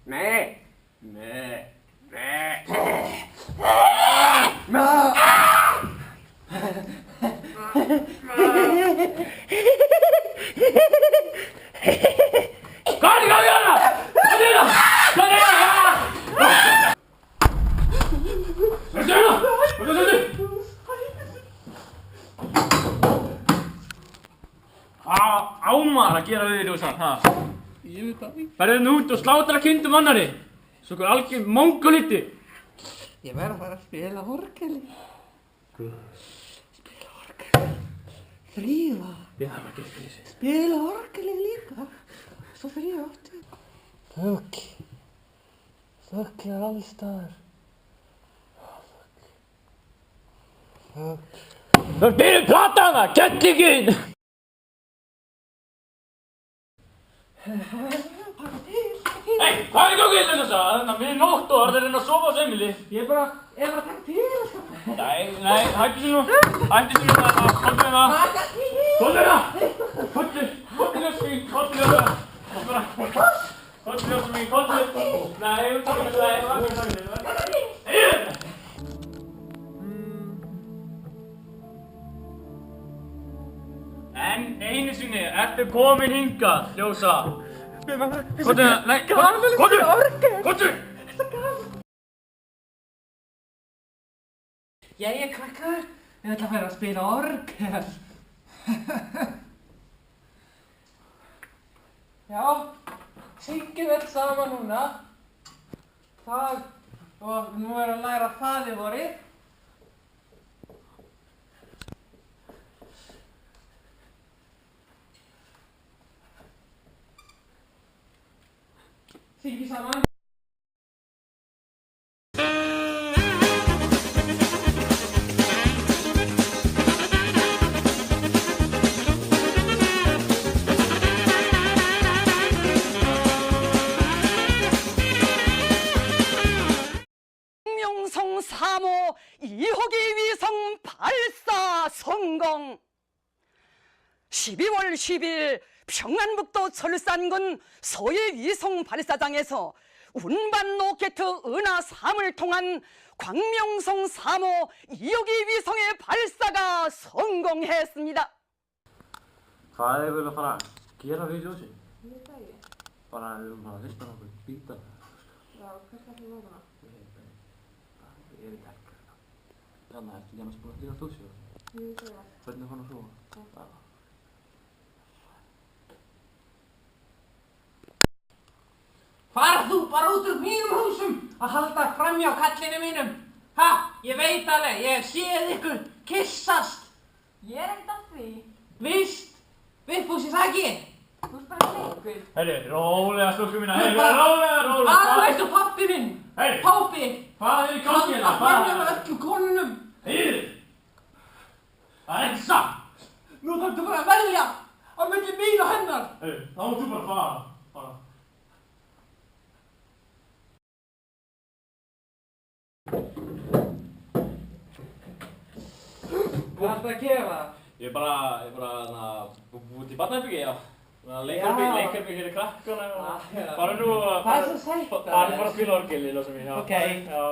Nei. Nei. Nei. Hvað er það hérna? Hvað er það? Hvað er það? Hvað er það? Hvað er það? Hvað á maður að gera við þér, Ljósa? Ég veit það ekki. Ferðu nú út og slátra kindum annarri? Svo hver algjör mongolíti. Ég verð að fara að spila orgeli. Fríða. Ég þarf að gera þessi. Spila orgeli líka. Svo fyrir ég áttu. Þögl. Þögl er allstaðar. Þögl. Það byrjuð plataðna, kettlingin! Hey, hvað er í gangi hérna þess að? Þannig að við nótt og það er að reyna að sofa á semili. Ég er bara að taka til sko. Nei, hættu sér nú. Hættu sér nú þetta, hóttu hérna. Hóttu hérna! Hóttu ljósum mín, hóttu ljósum. Hóttu ljósum mín, hóttu. Nei, takk fyrir það. En einu sinni, ertu komin hingað, Ljósa? Kottu hérna, nei, kottu! Jæja krakkar, við ætlum að fara að spila orgel. Já, syngjum öll saman núna. Það, og nú er að læra faðir vorið. Syngjum saman. 광명성 3호 2호기 위성 발사 성공. 12월 10일 평안북도 철산군 서해 위성 발사장에서 운반 로켓 은하 3을 통한 광명성 3호 2호기 위성의 발사가 성공했습니다. Hvað er vel að fara að gera við Ljósi? Ég veit það ekki. Bara við erum að hlusta nokkuð býta. Já, hvað skal þú vona? Ég veit ekki. Þannig að ertu ekki annars búin að dýra stóðsjóð? Ég veit það. Hvernig fann að sofa? Far þú bara út úr mínum húsum að halda framhjá kallinu mínum. Ha, ég veit alveg, ég hef séð ykkur kyssast. Ég er ekkert að því. Víst, Vigfús, ég það ekki. Þú ert bara leikur. Herri, rólega stúlku mína, herri, rólega. Hvað veistu pabbi minn? Hey. Pápi. Hvað er í gangi hérna? Hann framhjá með öllum konunum. Heyrðu! Það er ekki satt! Nú þarftu bara að velja á milli mín og hennar. Heyrðu, þá mátt þú bara fara. Hvað ertu að gera? Ég er bara út í barnaherbyggi, já. Leikherbyggi hér í krakkana. Bara nú að... Það er svo sætt. Bara að spila orgel í Ljósa mín, já. Ok. Já.